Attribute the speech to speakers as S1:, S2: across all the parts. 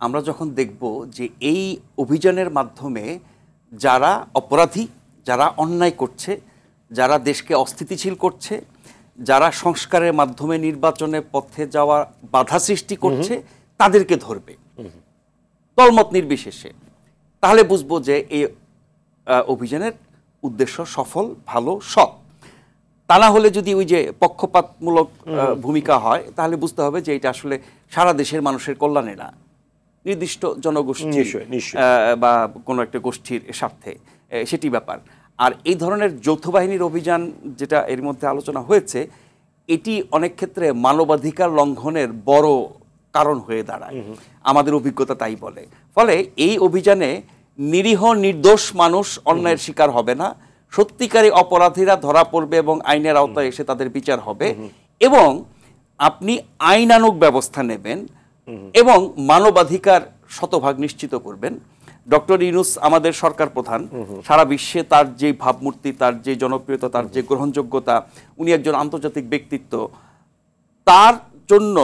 S1: আমরা যখন দেখব যে এই অভিযানের মাধ্যমে যারা অপরাধী, যারা অন্যায় করছে, যারা দেশকে অস্থিতিশীল করছে, যারা সংস্কারের মাধ্যমে নির্বাচনের পথে যাওয়া বাধা সৃষ্টি করছে, তাদেরকে ধরবে দলমত নির্বিশেষে, তাহলে বুঝবো যে এই অভিযানের উদ্দেশ্য সফল, ভালো, সৎ। তা না হলে যদি ওই যে পক্ষপাতমূলক ভূমিকা হয়, তাহলে বুঝতে হবে যে এটা আসলে সারা দেশের মানুষের কল্যাণে না, নির্দিষ্ট জনগোষ্ঠী বা কোনো একটা গোষ্ঠীর স্বার্থে, সেটি ব্যাপার। আর এই ধরনের যৌথ বাহিনীর অভিযান যেটা এর মধ্যে আলোচনা হয়েছে, এটি অনেক ক্ষেত্রে মানবাধিকার লঙ্ঘনের বড় কারণ হয়ে দাঁড়ায়, আমাদের অভিজ্ঞতা তাই বলে। ফলে এই অভিযানে নিরীহ নির্দোষ মানুষ অন্যায়ের শিকার হবে না, সত্যিকারী অপরাধীরা ধরা পড়বে এবং আইনের আওতায় এসে তাদের বিচার হবে, এবং আপনি আইনানুগ ব্যবস্থা নেবেন এবং মানবাধিকার শতভাগ নিশ্চিত করবেন। ডক্টর ইউনূস আমাদের সরকার প্রধান, সারা বিশ্বে তার যে ভাবমূর্তি, তার যে জনপ্রিয়তা, তার যে গ্রহণযোগ্যতা, উনি একজন আন্তর্জাতিক ব্যক্তিত্ব। তার জন্য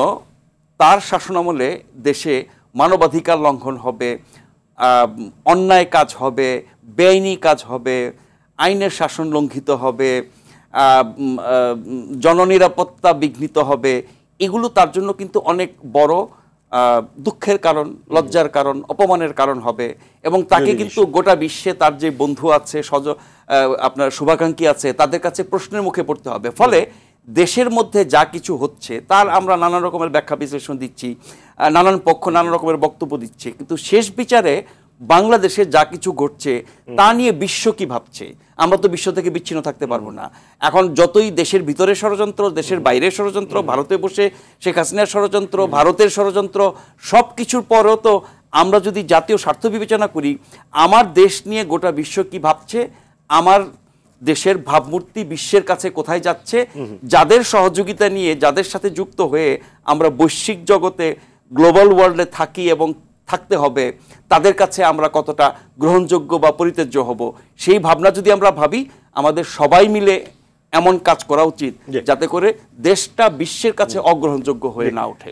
S1: তার শাসনামলে দেশে মানবাধিকার লঙ্ঘন হবে, অন্যায় কাজ হবে, বেআইনি কাজ হবে, আইনের শাসন লঙ্ঘিত হবে, জননিরাপত্তা বিঘ্নিত হবে। এগুলো তার জন্য কিন্তু অনেক বড় দুঃখের কারণ, লজ্জার কারণ, অপমানের কারণ হবে, এবং তাকে কিন্তু গোটা বিশ্বে তার যে বন্ধু আছে, আপনার শুভাকাঙ্ক্ষী আছে, তাদের কাছে প্রশ্নের মুখে পড়তে হবে। ফলে দেশের মধ্যে যা কিছু হচ্ছে তার আমরা নানা রকমের ব্যাখ্যা বিশ্লেষণ দিচ্ছি, নানান পক্ষ নানা রকমের বক্তব্য দিচ্ছে, কিন্তু শেষ বিচারে বাংলাদেশে যা কিছু ঘটছে তা নিয়ে বিশ্ব কি ভাবছে, আমরা তো বিশ্ব থেকে বিচ্ছিন্ন থাকতে পারবো না। এখন যতই দেশের ভিতরে ষড়যন্ত্র, দেশের বাইরের ষড়যন্ত্র, ভারতে বসে শেখ হাসিনার ষড়যন্ত্র, ভারতের ষড়যন্ত্র, সব কিছুর পরেও তো আমরা যদি জাতীয় স্বার্থ বিবেচনা করি, আমার দেশ নিয়ে গোটা বিশ্ব কি ভাবছে, আমার দেশের ভাবমূর্তি বিশ্বের কাছে কোথায় যাচ্ছে, যাদের সহযোগিতা নিয়ে, যাদের সাথে যুক্ত হয়ে আমরা বৈশ্বিক জগতে গ্লোবাল ওয়ার্ল্ডে থাকি এবং থাকতে হবে, তাদের কাছে আমরা কতটা গ্রহণযোগ্য বা পরিত্যাজ্য হব, সেই ভাবনা যদি আমরা ভাবি, আমাদের সবাই মিলে এমন কাজ করা উচিত যাতে করে দেশটা বিশ্বের কাছে অগ্রহণযোগ্য হয়ে না ওঠে।